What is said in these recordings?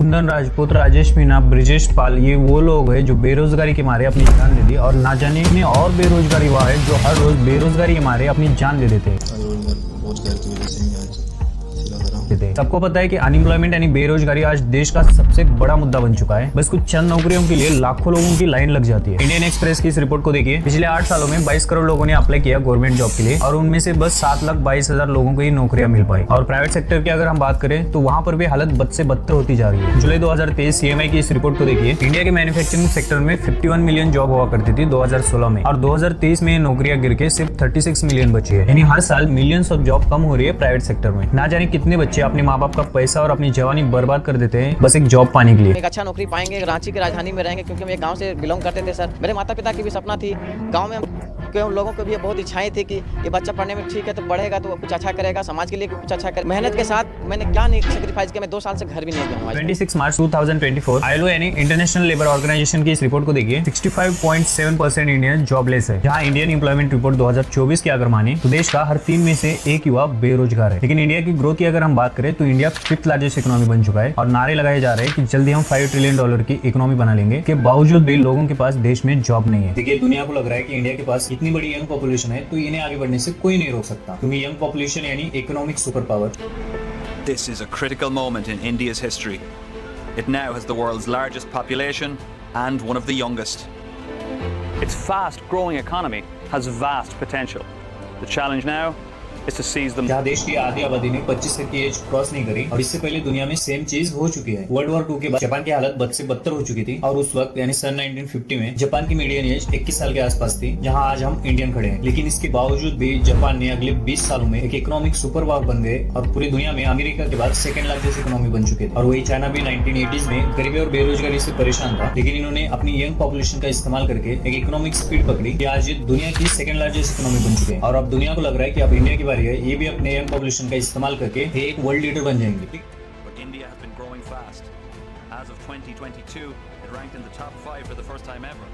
कुंदन राजपूत, राजेश मीना, ब्रिजेश पाल, ये वो लोग हैं जो बेरोजगारी के मारे अपनी जान दे दी, और ना जाने कितने और बेरोजगारी हुआ है जो हर रोज बेरोजगारी के मारे अपनी जान दे देते हैं। सबको पता है कि अनएम्प्लॉयमेंट यानी बेरोजगारी आज देश का सबसे बड़ा मुद्दा बन चुका है। बस कुछ चंद नौकरियों के लिए लाखों लोगों की लाइन लग जाती है। इंडियन एक्सप्रेस की इस रिपोर्ट को देखिए, पिछले 8 सालों में 22 करोड़ लोगों ने अप्लाई किया गवर्नमेंट जॉब के लिए, और उनमें से बस 7,22,000 लोगों को ही नौकरियां मिल पाई। और प्राइवेट सेक्टर की अगर हम बात करें तो वहां पर भी हालत बद से बदतर होती जा रही है। जुलाई 2023 CMI की इस रिपोर्ट को देखिए, इंडिया के मैन्युफैक्चरिंग सेक्टर में 51 मिलियन जॉब हुआ करती थी 2016 में, और 2023 में नौकरियां गिर के सिर्फ 36 मिलियन बची है। यानी हर साल मिलियंस ऑफ जॉब कम हो रही है प्राइवेट सेक्टर में। ना जाने कितने बच्चे अपने माँ बाप का पैसा और अपनी जवानी बर्बाद कर देते हैं बस एक जॉब पाने के लिए। एक अच्छा नौकरी पाएंगे, रांची की राजधानी में रहेंगे, क्योंकि हम एक गांव से बिलोंग करते थे सर। मेरे माता पिता की भी सपना थी गांव में, उन लोगों को भी बहुत इच्छाएं थी कि ये बच्चा पढ़ने में ठीक है तो पढ़ेगा तो कुछ अच्छा करेगा, समाज के लिए कुछ अच्छा करे। मेहनत के साथ मैंने क्या नहीं सेक्रीफाइस किया, मैं 2 साल से घर भी नहीं गया हूं। 26 मार्च 2024 ILO यानी इंटरनेशनल लेबर ऑर्गेनाइजेशन की इस रिपोर्ट को देखिए, 65.7% इंडियन जॉबलेस है। जहां इंडियन एम्प्लॉयमेंट रिपोर्ट 2024 की अगर माने तो देश का हर 3 में से 1 युवा बेरोजगार है। लेकिन इंडिया की ग्रोथ की अगर हम बात करें तो इंडिया 5th लार्जेस्ट इकोनॉमी बन चुका है, और नारे लगाए जा रहे हैं कि जल्दी हम $5 ट्रिलियन की इकोनॉमी बना लेंगे। के बावजूद भी लोगों के पास देश में जॉब नहीं है। देखिए, दुनिया को लग रहा है कि इंडिया के पास इतनी बड़ी यंग पॉपुलेशन है तो इन्हें आगे बढ़ने से कोई नहीं रोक सकता, क्योंकि यंग पॉपुलेशन यानी economic super power. This is a critical moment in India's history. It now has the world's largest population and one of the youngest. Its fast-growing economy has vast potential. The challenge now is to seize them. जहाँ देश की आधी आबादी ने 25 की as cross नहीं करी, और इससे पहले दुनिया में सेम चीज हो चुकी है। वर्ल्ड वॉर 2 के बाद जापान की हालत बद से बदतर हो चुकी थी, और उस वक्त यानी सन 1950 में जापान की मीडियन एज 21 साल के आसपास थी, जहां आज हम इंडियन खड़े हैं। लेकिन इसके बावजूद भी जापान ने अगले 20 सालों में एक इकोनॉमिक सुपर पावर बन गए, और पूरी दुनिया में अमेरिका के बाद 2nd लार्जेस्ट इकोनॉमी बन चुके थे। और वही चाइना भी 1980s में गरीबी और बेरोजगारी से परेशान था, लेकिन इन्होंने अपनी यंग पॉपुलेशन का इस्तेमाल करके एक इकोनॉमिक स्पीड पकड़ी कि आज ये दुनिया की 2nd लार्जेस्ट इकोनॉमी बन चुके हैं। और अब दुनिया को लग रहा है कि अब इंडिया की बारी है, ये भी अपने यंग पॉपुलेशन का इस्तेमाल करके एक वर्ल्ड लीडर बन जाएंगे। But India has been growing fast. As of 2022, it ranked in the top 5 for the first time ever.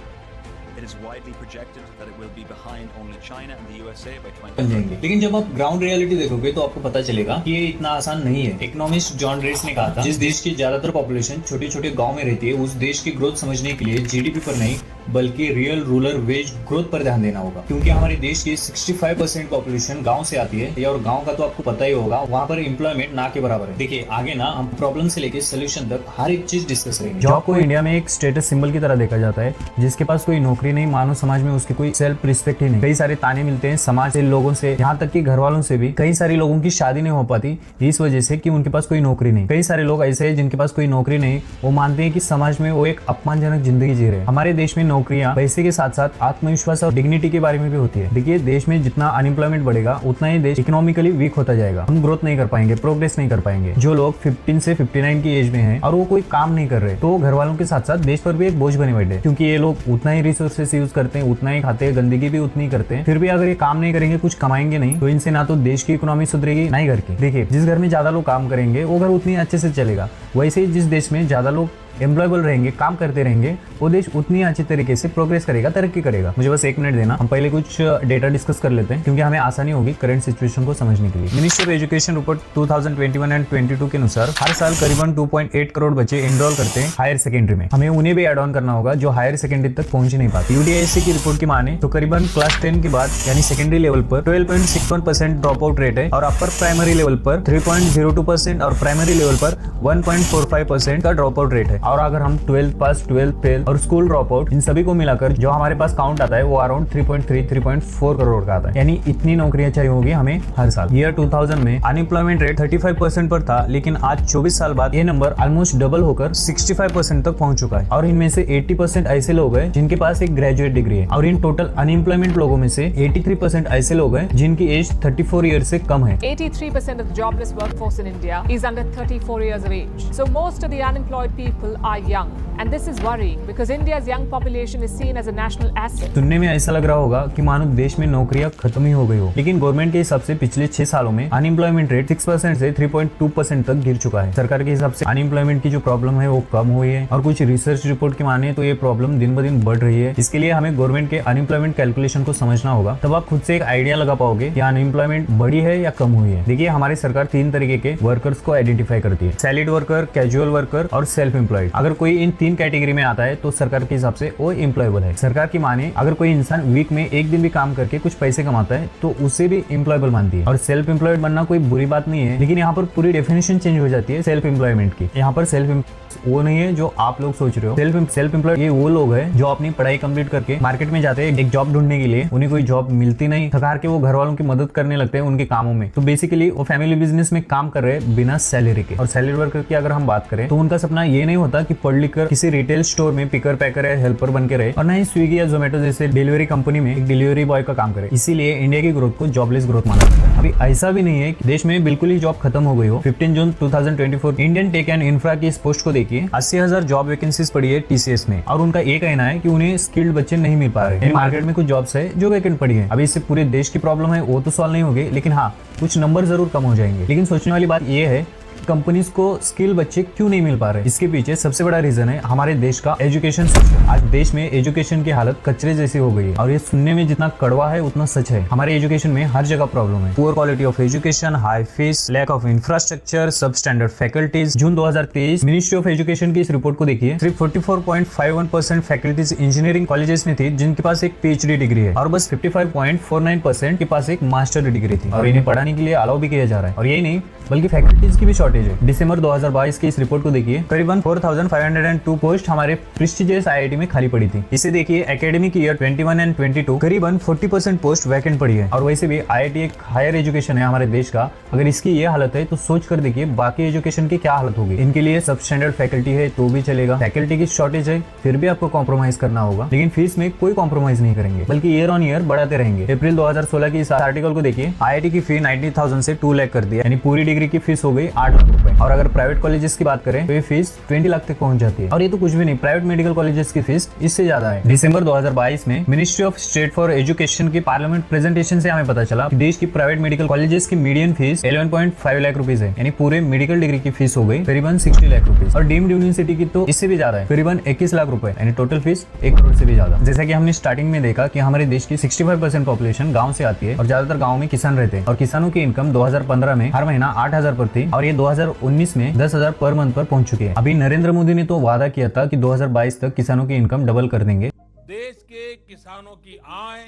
It is widely projected that it will be behind only China and the USA by 2030. लेकिन जब आप ground reality देखोगे तो आपको पता चलेगा कि ये इतना आसान नहीं है। इकोनॉमिस्ट जॉन रेस ने कहा था, जिस देश की ज्यादातर पॉपुलेशन छोटे छोटे गांव में रहती है, उस देश की ग्रोथ समझने के लिए GDP पर नहीं बल्कि रियल रूरल वेज ग्रोथ पर ध्यान देना होगा, क्योंकि हमारे देश की 65% पॉपुलेशन गांव से आती है, और गांव का तो आपको पता ही होगा, वहां पर एम्प्लॉयमेंट ना के बराबर है। देखिए, आगे ना हम प्रॉब्लम से लेकर सोल्यूशन तक हर एक चीज डिस्कस करेंगे। जॉब को इंडिया में एक स्टेटस सिंबल की तरह देखा जाता है, जिसके पास कोई नौकरी नहीं, मानो समाज में उसकी कोई सेल्फ रिस्पेक्ट ही नहीं। कई सारे ताने मिलते हैं समाज से, लोगों से, यहाँ तक कि घर वालों से भी। कई सारे लोगों की शादी नहीं हो पाती इस वजह से कि उनके पास कोई नौकरी नहीं। कई सारे लोग ऐसे हैं जिनके पास कोई नौकरी नहीं, वो मानते हैं कि समाज में वो एक अपमानजनक जिंदगी जी रहे हैं। हमारे देश में नौकरियां पैसे के साथ साथ आत्मविश्वास और डिग्निटी के बारे में भी होती है। देखिए, देश में जितना अनएम्प्लॉयमेंट बढ़ेगा उतना ही देश इकोनॉमिकली वीक होता जाएगा। हम ग्रोथ नहीं कर पाएंगे, प्रोग्रेस नहीं कर पाएंगे। जो लोग 15 से 59 की एज में हैं और वो कोई काम नहीं कर रहे, तो घर वालों के साथ साथ देश पर भी एक बोझ बने बैठे, क्योंकि ये लोग उतना ही रिसोर्सेस यूज करते हैं, उतना ही खाते हैं, गंदगी भी उतनी करते हैं। फिर भी अगर ये काम नहीं करेंगे, कुछ कमाएंगे नहीं, तो इनसे ना तो देश की इकोनॉमी सुधरेगी ना ही घर की। देखिए, जिस घर में ज्यादा लोग काम करेंगे वो घर उतनी अच्छे से चलेगा। वैसे ही जिस देश में ज्यादा लोग एम्प्लॉयबल रहेंगे, काम करते रहेंगे, वो देश उतनी अच्छी तरीके से प्रोग्रेस करेगा, तरक्की करेगा। मुझे बस 1 मिनट देना, हम पहले कुछ डेटा डिस्कस कर लेते हैं, क्योंकि हमें आसानी होगी करंट सिचुएशन को समझने के लिए। Ministry of education report 2021 and 22 के अनुसार हर साल करीबन 2.8 करोड़ बच्चे एनरोल करते हैं हायर सेकेंडरी में। हमें उन्हें भी एड ऑन करना होगा जो हायर सेकेंडरी तक पहुंच नहीं पाते। UDISC की रिपोर्ट की माने तो करीबन क्लास 10 के बाद यानी सेकेंडरी लेवल पर 12.61% ड्रॉप आउट रेट है, और अपर प्राइमरी लेवल पर 3.02% और प्राइमरी लेवल पर 1.45% का ड्रॉप आउट रेट है। और अगर हम 12th पास, 12th फेल और स्कूल ड्रॉप आउट, इन सभी को मिलाकर जो हमारे पास काउंट आता है वो अराउंड 3.4 करोड़ का आता है। यानी इतनी नौकरियां चाहिए होगी हमें हर साल। ईयर 2000 में अनएम्प्लॉयमेंट रेट 35% पर था, लेकिन आज 24 साल बाद ये नंबर ऑलमोस्ट डबल होकर 65% तक पहुंच चुका है। और इनमें से 80% ऐसे लोग हैं जिनके पास एक ग्रेजुएट डिग्री है, और इन टोटल अनएम्प्लॉयमेंट लोगों में से 83% ऐसे लोग हैं जिनकी एज 34 ईयर से कम है। 83% of the jobless workforce in India is under 34 years of age. So most of the unemployed people are young. And this is worrying because India's young population is seen as a national asset. सुनने में ऐसा लग रहा होगा कि मानो देश में नौकरियां खत्म ही हो गई हो, लेकिन गवर्नमेंट के हिसाब से पिछले 6 सालों में अनएम्प्लॉयमेंट रेट 6% से 3.2% तक गिर चुका है। सरकार के हिसाब से अनएम्प्लॉयमेंट की जो प्रॉब्लम है वो कम हुई है और कुछ रिसर्च रिपोर्ट की माने तो ये प्रॉब्लम दिन ब दिन बढ़ रही है। इसके लिए हमें गवर्नमेंट के अनएम्प्लॉयमेंट कैलकुलेशन को समझना होगा, तब आप खुद से एक आइडिया लगा पाओगे कि अनएम्प्लॉयमेंट बढ़ी है या कम हुई है। देखिए, हमारी सरकार 3 तरीके के वर्कर्स को आइडेंटिफाई करती है, सैलरीड वर्कर, कैजुअल वर्कर और सेल्फ एम्प्लॉयड। अगर कोई इन 3 कैटेगरी में आता है तो सरकार के हिसाब से वो एम्प्लॉयबल है। सरकार की माने अगर कोई इंसान वीक में एक दिन भी काम करके कुछ पैसे कमाता है तो उसे भी एम्प्लॉयबल मानती है। और सेल्फ एम्प्लॉयड बनना कोई बुरी बात नहीं है, लेकिन यहाँ पर पूरी डेफिनेशन चेंज हो जाती है सेल्फ एम्प्लॉयमेंट की। यहाँ पर सेल्फ वो नहीं है जो आप लोग सोच रहे हो। सेल्फ एम्प्लॉयड ये वो लोग हैं जो अपनी पढ़ाई कंप्लीट करके मार्केट में जाते हैं एक जॉब ढूंढने के लिए, उन्हें कोई जॉब मिलती नहीं, थकार के वो घर वालों की मदद करने लगते हैं उनके कामों में। तो बेसिकली वो फैमिली बिजनेस में काम कर रहे हैं बिना सैलरी के। और सैलरी वर्कर की अगर हम बात करें तो उनका सपना ये नहीं होता कि पढ़ लिख कर किसी रिटेल स्टोर में पिकर पैकर या हेल्पर बन के रहे, और ना ही स्विगी या जोमेटो जैसे डिलीवरी कंपनी में एक डिलीवरी बॉय का काम करे। इसीलिए इंडिया की ग्रोथ को जॉबलेस ग्रोथ माना जाता है। अभी ऐसा भी नहीं है कि देश में बिल्कुल ही जॉब खत्म हो गई हो। 15 जून 2024 इंडियन टेक एंड इंफ्रा की इस पोस्ट को देखिए, 80,000 जॉब वैकेंसीज पड़ी है टीसीएस में, और उनका ये कहना है कि उन्हें स्किल्ड बच्चे नहीं मिल पा रहे। मार्केट में कुछ जॉब्स है जो वैकेंट पड़ी है। अभी इससे पूरे देश की प्रॉब्लम है वो तो सॉल्व नहीं होगी, लेकिन हाँ कुछ नंबर जरूर कम हो जाएंगे। लेकिन सोचने वाली बात यह है कंपनीज को स्किल बच्चे क्यों नहीं मिल पा रहे। इसके पीछे सबसे बड़ा रीजन है हमारे देश का एजुकेशन सिस्टम। आज देश में एजुकेशन की हालत कचरे जैसी हो गई है, और ये सुनने में जितना कड़वा है उतना सच है। हमारे एजुकेशन में हर जगह प्रॉब्लम है। Poor quality of education, high fees, lack of infrastructure, substandard faculties. June 2023 ministry of education की इस रिपोर्ट को देखिए, सिर्फ 44.51% फैकल्टीज इंजीनियरिंग कॉलेजेस में थी जिनके पास एक PhD डिग्री है, और बस 55.49% के पास एक मास्टर डिग्री थी, और इन्हें पढ़ाने के लिए अलाउ भी किया जा रहा है। और यही नहीं बल्कि फैकल्टीज की भी शॉर्टेज है। दिसंबर 2022 की इस रिपोर्ट को देखिए, करीबन 4502 पोस्ट हमारे प्रेस्टिजियस IIT में खाली पड़ी थी। इसे देखिए एकेडमिक ईयर 21 एंड 22 करीबन 40% पोस्ट वैकेंट पड़ी है। और वैसे भी IIT एक हायर एजुकेशन है हमारे देश का, अगर इसकी ये हालत है तो सोच कर देखिए बाकी एजुकेशन की क्या हालत होगी। इनके लिए सब स्टैंडर्ड फैकल्टी है तो भी चलेगा, फैकल्टी की शॉर्टेज है फिर भी आपको कॉम्प्रोमाइज करना होगा, लेकिन फीस में कोई कॉम्प्रोमाइज नहीं करेंगे बल्कि ईयर ऑन ईयर बढ़ाते रहेंगे। अप्रैल 2016 की इस आर्टिकल को देखिए, IIT की फी 90,000 से 2 लाख कर दिया, यानी पूरी डिग्री की फीस हो गई 8 लाख रुपए। और अगर प्राइवेट कॉलेजेस की बात करें तो ये फीस 20 लाख तक पहुंच जाती है, और ये तो कुछ भी नहीं, प्राइवेट मेडिकल कॉलेजेस की फीस इससे ज्यादा है। दिसंबर 2022 में ministry of state for education की पार्लियामेंट प्रेजेंटेशन से हमें पता चला कि देश की प्राइवेट मेडिकल कॉलेजेस की मीडियन फीस 11.5 लाख रुपीज है, यानी पूरे मेडिकल डिग्री की फीस हो गई करीबन 60 लाख रुपीज। और डीम्ड यूनिवर्सिटी की तो इससे भी ज्यादा है, करीबन 21 लाख रुपए, यानी टोटल फीस 1 करोड़ से भी ज्यादा। जैसा कि हमने स्टार्टिंग में देखा कि हमारे देश की 65% पॉपुलेशन गाँव से आती है, और ज्यादातर गाँव में किसान रहते हैं, और किसानों की इनकम 2015 में हर महीना 8,000 पर थी, और ये 2019 में 10,000 पर मंथ पर पहुंच चुकी है। अभी नरेंद्र मोदी ने तो वादा किया था कि 2022 तक किसानों की इनकम डबल कर देंगे। देश के किसानों की आय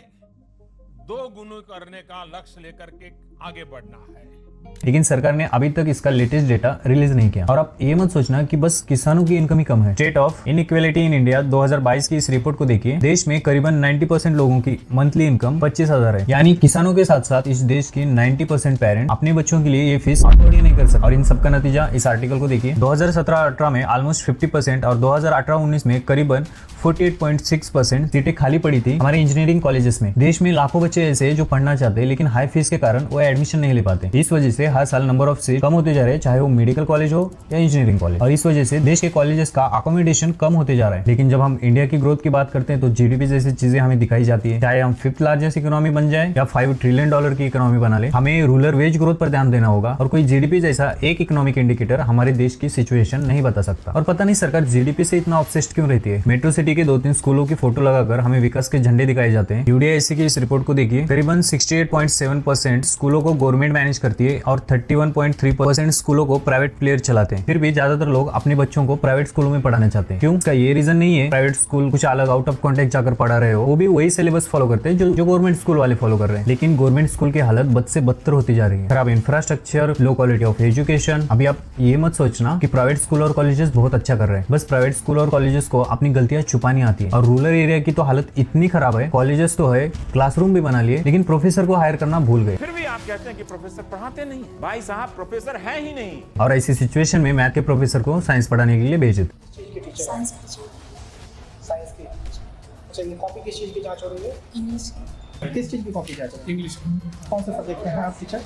2 गुना करने का लक्ष्य लेकर के आगे बढ़ना है, लेकिन सरकार ने अभी तक इसका लेटेस्ट डेटा रिलीज नहीं किया। और आप ये मत सोचना कि बस किसानों की इनकम ही कम है। State of inequality in India 2022 की इस रिपोर्ट को देखिए, देश में करीबन 90% लोगों की मंथली इनकम 25,000 है, यानी किसानों के साथ साथ इस देश की 90% पेरेंट अपने बच्चों के लिए ये फीस अफोर्ड ही नहीं कर सकते। और इन सबका नतीजा इस आर्टिकल को देखिए, 2017-18 में ऑलमोस्ट 50% और 2018-19 में करीबन 48.6% सीटें खाली पड़ी थी हमारे इंजीनियरिंग कॉलेजेस में। देश में लाखों बच्चे ऐसे जो पढ़ना चाहते हैं, लेकिन हाई फीस के कारण वो एडमिशन नहीं ले पाते। इस वजह से हर साल नंबर ऑफ सीट कम होते जा रहे हैं, चाहे वो मेडिकल कॉलेज हो या इंजीनियरिंग कॉलेज। और इस वजह से देश के कॉलेजेस का अकोमोडेशन कम होते जा रहा है। लेकिन जब हम इंडिया की ग्रोथ की बात करते हैं तो GDP जैसी चीजें हमें दिखाई जाती है, चाहे हम 5th लार्जेस्ट इकोनॉमी बन जाए या $5 ट्रिलियन की इकोनॉमी बना ले, हमें रूरल वेज ग्रोथ पर ध्यान देना होगा। और कोई GDP जैसा एक इकोनॉमिक इंडिकेटर हमारे देश की सिचुएशन नहीं बता सकता। और पता नहीं सरकार GDP से इतना ऑब्सेस्ड क्यों रहती है। मेट्रो सिटी के 2-3 स्कूलों की फोटो लगाकर हमें विकास के झंडे दिखाए जाते हैं। UDISC की इस रिपोर्ट को देखिए, करीबन 68.7% स्कूलों को गवर्नमेंट मैनेज करती है और 31.3% स्कूलों को प्राइवेट प्लेयर चलाते हैं। फिर भी ज्यादातर लोग अपने बच्चों को प्राइवेट स्कूलों में पढ़ाना चाहते हैं। क्यों? इसका ये रीजन नहीं है प्राइवेट स्कूल कुछ अलग आउट ऑफ कॉन्टेक्ट जाकर पढ़ा रहे हो, वो भी वही सिलेबस फॉलो करते हैं जो गवर्नमेंट स्कूल वाले फॉलो कर रहे हैं। लेकिन गवर्नमेंट स्कूल की हालत बद से बदतर होती जा रही है। खराब infrastructure, low quality of education. अभी आप ये मत सोचना कि प्राइवेट स्कूल और कॉलेजेस बहुत अच्छा कर रहे हैं, बस प्राइवेट स्कूल और कॉलेजेस को अपनी गलतियां छुपानी आती है। और रूरल एरिया की तो हालत इतनी खराब है, कॉलेजेस तो है, क्लासरूम भी बना लिए, लेकिन प्रोफेसर को हायर करना भूल गए। फिर भी आप कहते हैं कि प्रोफेसर पढ़ाते नहीं। भाई साहब प्रोफेसर है ही नहीं। और ऐसी सिचुएशन में मैथ के प्रोफेसर को साइंस पढ़ाने के लिए भेज देते। साइंस की। अच्छा, ये कॉपी किस चीज़ की जांच हो रही है? इंग्लिश की। किस चीज़ की कॉपी जांच हो रही है? इंग्लिश। कौन से सब्जेक्ट के हैं आप टीचर?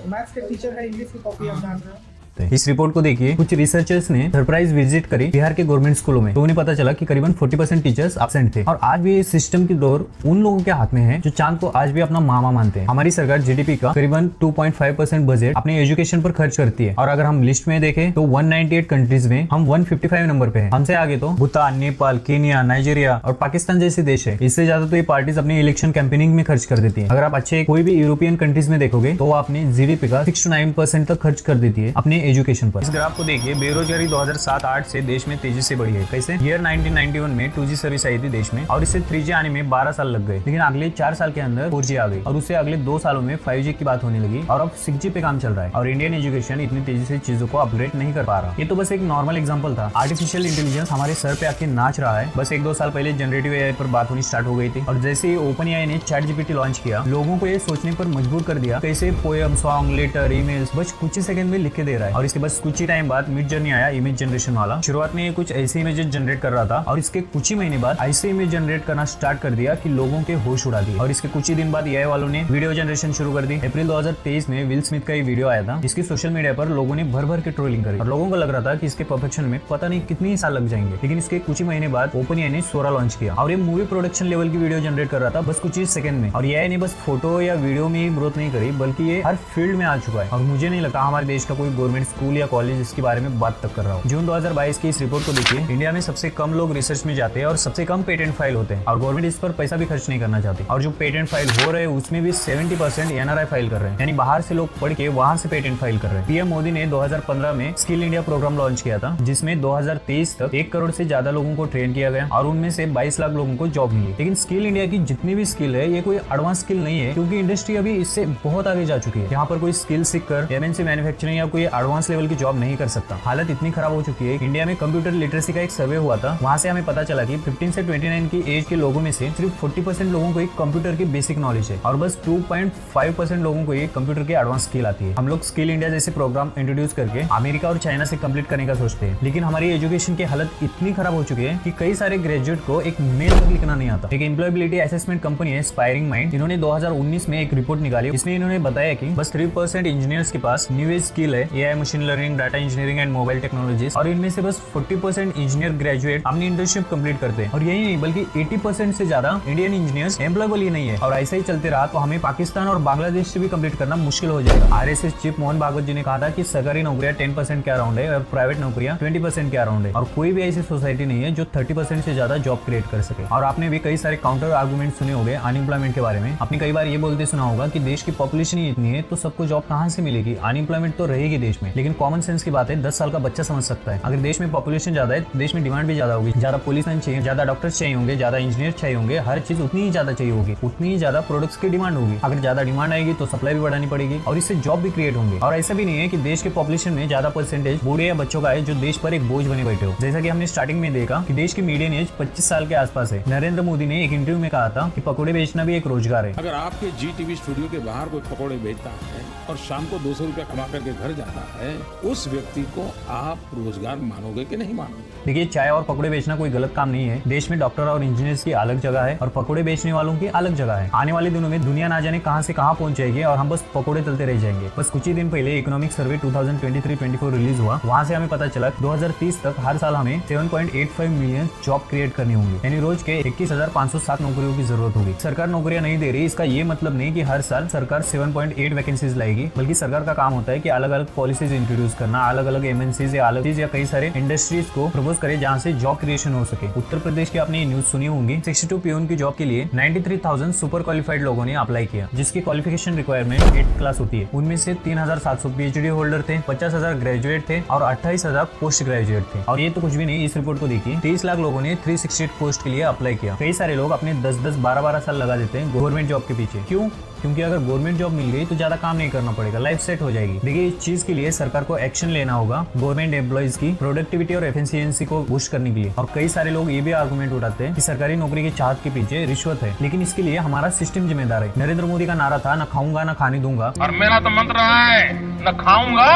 मैथ्स के टीचर है, इंग्लिश की कॉपी आप जांच रहे हैं? सकते हैं। इस रिपोर्ट को देखिए, कुछ रिसर्चर्स ने सरप्राइज विजिट करी बिहार के गवर्नमेंट स्कूलों में, तो उन्हें पता चला कि करीबन 40% टीचर्स एब्सेंट थे। और आज भी ये सिस्टम की दौर उन लोगों के हाथ में है जो चांद को आज भी अपना मामा मानते हैं। हमारी सरकार जीडीपी का करीबन 2.5% बजट अपने एजुकेशन पर खर्च करती है, और अगर हम लिस्ट में देखें तो 198 कंट्रीज में हम 155 नंबर पे हैं। हमसे आगे तो भूटान, नेपाल, केनिया, नाइजीरिया और पाकिस्तान जैसे देश है। इससे ज्यादा तो ये पार्टीज अपनी इलेक्शन कैंपेनिंग में खर्च कर देती है। अगर आप अच्छे कोई भी यूरोपियन कंट्रीज में देखोगे तो वो अपने जीडीपी का 6 to 9% तक खर्च कर देती है अपने एजुकेशन पर। इस ग्राफ को देखिए, बेरोजगारी 2007-8 से देश में तेजी से बढ़ी है। कैसे? ईयर 1991 में 2G सर्विस आई थी देश में, और इससे 3G आने में 12 साल लग गए, लेकिन अगले 4 साल के अंदर 4G आ गई, और उससे अगले 2 सालों में 5G की बात होने लगी, और अब 6G पे काम चल रहा है। और इंडियन एजुकेशन इतनी तेजी से चीजों को अपग्रेड नहीं कर पा रहा। ये तो बस एक नॉर्मल एग्जांपल था। आर्टिफिशियल इंटेलिजेंस हमारे सर पे आके नाच रहा है। बस 1-2 साल पहले जनरेटिव एआई पर बात होनी स्टार्ट हो गई थी, और जैसे ही ओपन एआई ने ChatGPT लॉन्च किया, लोगों को ये सोचने पर मजबूर कर दिया कैसे पोएम, सॉन्ग, लेटर, ईमेल्स बस कुछ ही सेकंड में लिख के दे रहा है। और इसके बस कुछ ही टाइम बाद मिड जर्नी आया, इमेज जनरेशन वाला। शुरुआत में ये कुछ ऐसे इमेजेस जनरेट कर रहा था, और इसके कुछ ही महीने बाद ऐसे इमेज जनरेट करना स्टार्ट कर दिया कि लोगों के होश उड़ा दिए। और इसके कुछ ही दिन बाद एआई वालों ने वीडियो जनरेशन शुरू कर दी। अप्रैल 2023 में विल स्मिथ का ये वीडियो आया था, जिसकी सोशल मीडिया पर लोगों ने भर भर के ट्रोलिंग करी, और लोगों को लग रहा था कि इसके परफेक्शन में पता नहीं कितनी साल लग जाएंगे। लेकिन इसके कुछ ही महीने बाद ओपन एआई ने सोरा लॉन्च किया, और ये मूवी प्रोडक्शन लेवल की वीडियो जनरेट कर रहा था बस कुछ ही सेकंड में। और एआई ने बस फोटो या वीडियो में ही ग्रोथ नहीं करी, बल्कि ये हर फील्ड में आ चुका है। और मुझे नहीं लगता हमारे देश का कोई गवर्नमेंट स्कूल या कॉलेज इसके बारे में बात तक कर रहा हो। जून 2022 की इस रिपोर्ट को देखिए, इंडिया में सबसे कम लोग रिसर्च में जाते हैं और सबसे कम पेटेंट फाइल होते हैं, और गवर्नमेंट इस पर पैसा भी खर्च नहीं करना चाहती। और जो पेटेंट फाइल हो रहे हैं उसमें भी 70% एनआरआई फाइल कर रहे हैं, यानी बाहर से लोग पढ़ के वहां से पेटेंट फाइल कर रहे हैं। पीएम मोदी ने 2015 में स्किल इंडिया प्रोग्राम लॉन्च किया था, जिसमें 2023 तक 1 करोड़ से ज्यादा लोगों को ट्रेन किया गया, और उनमें से 22 लाख लोगों को जॉब मिली। लेकिन स्किल इंडिया की जितनी भी स्किल है, ये कोई एडवांस स्किल नहीं है, क्योंकि इंडस्ट्री अभी इससे बहुत आगे जा चुकी है। यहाँ पर कोई स्किल सीखकर एमएनसी मैन्युफैक्चरिंग या कोई एडवांस लेवल की जॉब नहीं कर सकता। हालत इतनी खराब हो चुकी है। इंडिया में कंप्यूटर लिटरेसी का एक सर्वे हुआ था, वहां से हमें पता चला कि 15 से 29 की एज के लोगों में से सिर्फ 40% लोगों को एक कंप्यूटर की बेसिक नॉलेज है, और बस 2.5% लोगों को ये कंप्यूटर की एडवांस स्किल आती है। हम लोग स्किल इंडिया जैसे प्रोग्राम इंट्रोड्यूस करके अमेरिका और चाइना से कंप्लीट करने का सोचते हैं, लेकिन हमारी एजुकेशन की हालत इतनी खराब हो चुकी है कि कई सारे ग्रेजुएट को एक मेल तक लिखना नहीं आता। एक एम्प्लॉयबिलिटी असेसमेंट कंपनी है स्पायरिंग माइंड, इन्होंने 2019 में एक रिपोर्ट निकाली। इसमें इन्होंने बताया कि बस 3% इंजीनियर्स के पास न्यू एज स्किल है, AI, machine learning, data engineering and mobile technologies, और इनमें से बस 40% इंजीनियर ग्रेजुएट अपनी इंटर्नशिप कंप्लीट करते हैं। और यही नहीं बल्कि 80% से ज्यादा इंडियन इंजीनियर्स एम्प्लॉयबल ही नहीं है। और ऐसा ही चलते रहा तो हमें पाकिस्तान और बांग्लादेश से भी कंप्लीट करना मुश्किल हो जाएगा। आरएसएस चीफ मोहन भागवत जी ने कहा था कि सरकारी नौकरियां 10% के अराउंड है, और प्राइवेट नौकरियां 20% के अराउंड है, और कोई भी ऐसी सोसाइटी नहीं है जो 30% से ज्यादा जॉब क्रिएट कर सके। और आपने भी कई सारे काउंटर आर्गुमेंट सुने होंगे अनएम्प्लॉयमेंट के बारे में। आपने कई बार ये बोलते सुना होगा कि देश की पॉपुलेशन ही इतनी है तो सबको जॉब कहां से मिलेगी, अनएम्प्लॉयमेंट तो रहेगी देश में। लेकिन कॉमन सेंस की बात है, 10 साल का बच्चा समझ सकता है, अगर देश में पॉपुलेशन ज्यादा है तो देश में डिमांड भी ज्यादा होगी, ज्यादा पुलिसमैन चाहिए, ज्यादा डॉक्टर्स चाहिए होंगे, ज्यादा इंजीनियर चाहिए होंगे, हर चीज उतनी ही ज्यादा चाहिए होगी, उतनी ही ज्यादा प्रोडक्ट्स की डिमांड होगी। अगर ज्यादा डिमांड आएगी तो सप्लाई भी बढ़ानी पड़ेगी, और इससे जॉब भी क्रिएट होंगे। और ऐसा भी नहीं है कि देश के पॉपुलेशन में ज्यादा परसेंटेज बूढ़े या बच्चों का है जो देश पर एक बोझ बने बैठे हो। जैसा कि हमने स्टार्टिंग में देखा कि देश की मीडियन एज 25 साल के आसपास है। नरेंद्र मोदी ने एक इंटरव्यू में कहा था कि पकौड़े बेचना भी एक रोजगार है। अगर आपके GTV स्टूडियो के बाहर कोई पकौड़े बेचता है और शाम को 200 रुपया कमा करके घर जाता है, उस व्यक्ति को आप रोजगार मानोगे कि नहीं मानोगे? देखिए, चाय और पकौड़े बेचना कोई गलत काम नहीं है। देश में डॉक्टर और इंजीनियर्स की अलग जगह है, और पकौड़े बेचने वालों की अलग जगह है। आने वाले दिनों में दुनिया ना जाने कहां से कहां पहुंच जाएगी, और हम बस पकौड़े तलते रह जाएंगे। बस कुछ ही दिन पहले इकोनॉमिक सर्वे 2023-24 रिलीज हुआ, वहां से हमें पता चला 2030 तक हर साल हमें 7.85 मिलियन जॉब क्रिएट करनी होंगी, यानी रोज के 21,507 नौकरियों की जरूरत होगी। सरकार नौकरियां नहीं दे रही, इसका ये मतलब नहीं कि हर साल सरकार 7.8 वैकेंसीज लाएगी, बल्कि सरकार का काम होता है कि अलग अलग पॉलिसीज इंट्रोड्यूस करना, अलग अलग एमएनसीज या अलग चीज या कई सारे इंडस्ट्रीज को प्रपोज करे जहां से जॉब क्रिएशन हो सके। उत्तर प्रदेश की आपने न्यूज सुनी होंगी, 62 पीओन की जॉब के लिए 93,000 सुपर क्वालिफाइड लोगों ने अप्लाई किया, जिसकी क्वालिफिकेशन रिक्वायरमेंट 8th क्लास होती है। उनमें से 3,700 PhD होल्डर थे, 50,000 ग्रेजुएट थे, और 28,000 पोस्ट ग्रेजुएट थे। और ये तो कुछ भी नहीं, इस रिपोर्ट को देखिए, 23 लाख लोगों ने 368 पोस्ट के लिए अप्लाई किया। कई सारे लोग अपने 10-10, 12-12 साल लगा देते हैं गवर्नमेंट जॉब के पीछे। क्यों? क्योंकि अगर गवर्नमेंट जॉब मिल गई तो ज्यादा काम नहीं करना पड़ेगा, लाइफ सेट हो जाएगी। देखिए, इस चीज के लिए सरकार को एक्शन लेना होगा गवर्नमेंट एम्प्लॉइज की प्रोडक्टिविटी और एफिशिएंसी को बूस्ट करने के लिए। और कई सारे लोग ये भी आर्गुमेंट उठाते हैं कि सरकारी नौकरी की चाहत के पीछे रिश्वत है, लेकिन इसके लिए हमारा सिस्टम जिम्मेदार है। नरेंद्र मोदी का नारा था, न खाऊंगा न खाने दूंगा, और मेरा तो मंत्र रहा है, न खाऊंगा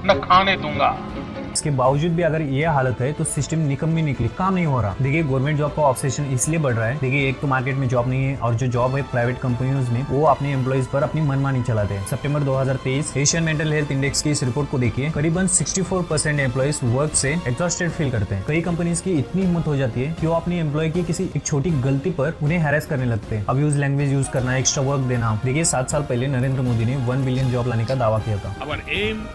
न खाने दूंगा। इसके बावजूद भी अगर ये हालत है तो सिस्टम निकम्मी निकली, काम नहीं हो रहा। देखिए गवर्नमेंट जॉब का ऑब्सेशन इसलिए बढ़ रहा है, देखिए एक तो मार्केट में जॉब नहीं है और जो जॉब है प्राइवेट कंपनियों में वो अपने एम्प्लॉइज पर अपनी मनमानी चलाते हैं। सितंबर 2023 एशियन मेंटल हेल्थ इंडेक्स की इस रिपोर्ट को देखिए, करीबन 64% एम्प्लॉइज वर्क से एग्जॉस्टेड फील करते हैं। कई कंपनीज की इतनी हिम्मत हो जाती है कि वो अपनी एम्प्लॉय की किसी एक छोटी गलती पर उन्हें हैरेस करने लगते हैं, अब्यूज लैंग्वेज यूज करना, एक्स्ट्रा वर्क देना। देखिए 7 साल पहले नरेंद्र मोदी ने 1 बिलियन जॉब लाने का दावा किया था। Our aim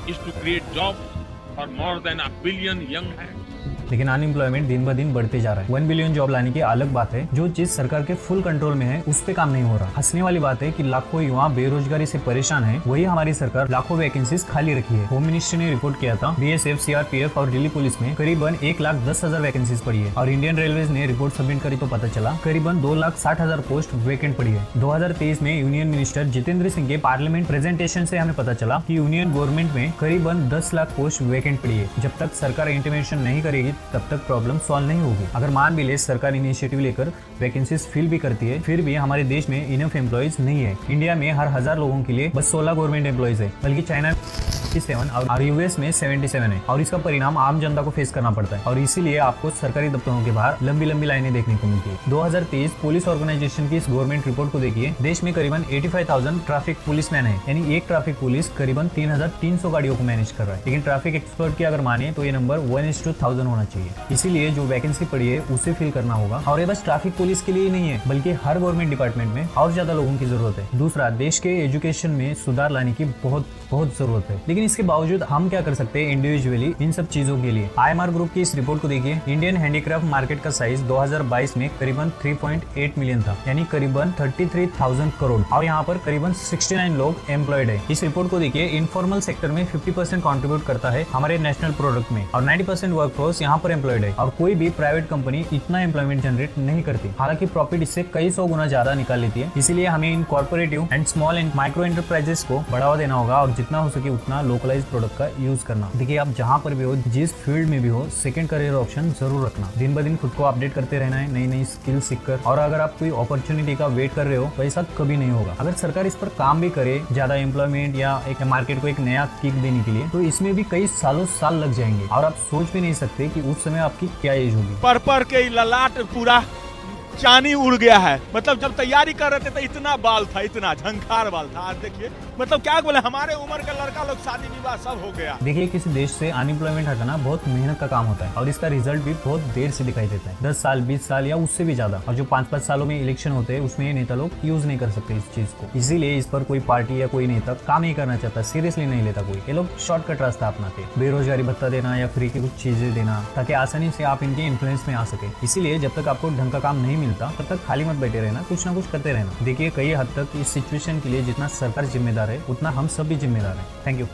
is to create jobs for more than 1 billion young hands. लेकिन अनएम्प्लॉयमेंट दिन ब दिन बढ़ते जा रहा है। 1 बिलियन जॉब लाने की अलग बात है, जो चीज सरकार के फुल कंट्रोल में है उस पे काम नहीं हो रहा। हंसने वाली बात है कि लाखों युवा बेरोजगारी से परेशान है, वही हमारी सरकार लाखों वैकेंसीज खाली रखी है। होम मिनिस्ट्री ने रिपोर्ट किया था बीएसएफ, सीआरपीएफ और दिल्ली पुलिस में करीबन 1,10,000 वैकेंसीज पड़ी है और इंडियन रेलवे ने रिपोर्ट सबमिट करी तो पता चला करीबन 2,60,000 पोस्ट वैकेंट पड़ी है। 2023 में यूनियन मिनिस्टर जितेंद्र सिंह के पार्लियामेंट प्रेजेंटेशन से हमें पता चला कि यूनियन गवर्नमेंट में करीबन 10 लाख पोस्ट वैकेंट पड़ी है। जब तक सरकार इंटरवेंशन नहीं करेगी तब तक प्रॉब्लम सॉल्व नहीं होगी। अगर मान भी ले सरकार इनिशिएटिव लेकर वैकेंसीज फिल भी करती है, फिर भी हमारे देश में इनफ एम्प्लॉइज नहीं है। इंडिया में हर 1000 लोगों के लिए बस 16 गवर्नमेंट एम्प्लॉइज है, बल्कि चाइना 57 और यूएस में 77 है और इसका परिणाम आम जनता को फेस करना पड़ता है और इसीलिए आपको सरकारी दफ्तरों के बाहर लंबी लंबी लाइनें देखने को मिलती है। 2023 पुलिस ऑर्गेनाइजेशन की इस गवर्नमेंट रिपोर्ट को देखिए, देश में करीबन 85,000 ट्रैफिक पुलिसमैन है, यानी एक ट्रैफिक पुलिस करीबन 3,300 गाड़ियों को मैनेज कर रहा है। लेकिन ट्रैफिक एक्सपर्ट की अगर माने तो ये नंबर 1:1000 होना चाहिए। इसीलिए जो वैकेंसी पड़ी है उसे फिल करना होगा और ये बस ट्रैफिक पुलिस के लिए ही नहीं है, बल्कि हर गवर्नमेंट डिपार्टमेंट में और ज्यादा लोगों की जरूरत है। दूसरा, देश के एजुकेशन में सुधार लाने की बहुत जरूरत है। लेकिन इसके बावजूद हम क्या कर सकते हैं इंडिविजुअली इन सब चीजों के लिए? IMR ग्रुप की इस रिपोर्ट को देखिए, इंडियन हैंडीक्राफ्ट मार्केट का साइज 2022 में करीबन 3.8 मिलियन था, यानी करीबन 33,000 करोड़ और यहाँ पर करीबन 69 लोग एम्प्लॉयड है। इस रिपोर्ट को देखिए, इनफॉर्मल सेक्टर में 50% कंट्रीब्यूट करता है हमारे नेशनल प्रोडक्ट में और 90% वर्कफोर्स यहाँ पर एम्प्लॉयड है और कोई भी प्राइवेट कंपनी इतना एम्प्लॉयमेंट जनरेट नहीं करती। हालांकि प्रॉफिट इससे कई 100 गुना ज्यादा निकाल लेती है। इसीलिए हमें इन corporative and small and micro enterprises को बढ़ावा देना होगा और जितना हो सके उतना लोकलाइज प्रोडक्ट का यूज करना। देखिए आप जहाँ पर भी हो, जिस फील्ड में भी हो, सेकंड करियर ऑप्शन जरूर रखना। दिन ब दिन खुद को अपडेट करते रहना है, नई नई स्किल सीखकर। और अगर आप कोई अपॉर्चुनिटी का वेट कर रहे हो तो ऐसा कभी नहीं होगा। अगर सरकार इस पर काम भी करे, ज्यादा एम्प्लॉयमेंट या एक मार्केट को एक नया किक देने के लिए, तो इसमें भी कई साल लग जाएंगे और आप सोच भी नहीं सकते कि उस समय आपकी क्या एज होगी। पर के ललाट पूरा चानी उड़ गया है। मतलब जब तैयारी कर रहे थे तो इतना बाल था, इतना झंखार बाल था। आज देखिए, मतलब क्या बोले, हमारे उम्र का लड़का लोग शादी विवाह सब हो गया। देखिए किसी देश से अनएम्प्लॉयमेंट हटाना बहुत मेहनत का काम होता है और इसका रिजल्ट भी बहुत देर से दिखाई देता है, 10 साल 20 साल या उससे भी ज्यादा। और जो 5-5 सालों में इलेक्शन होते हैं उसमें ये नेता लोग यूज नहीं कर सकते इस चीज को। इसीलिए इस पर कोई पार्टी या कोई नेता काम नहीं करना चाहता, सीरियसली नहीं लेता कोई। ये लोग शॉर्टकट रास्ता अपनाते, बेरोजगारी भत्ता देना या फ्री की कुछ चीजें देना ताकि आसानी से आप इनके इन्फ्लुएंस में आ सके। इसीलिए जब तक आपको ढंग का काम नहीं मिलता तब तक खाली मत बैठे रहना, कुछ ना कुछ करते रहना। देखिए कई हद तक इस सिचुएशन के लिए जितना सरकार जिम्मेदार है उतना हम सब भी जिम्मेदार हैं। Thank you.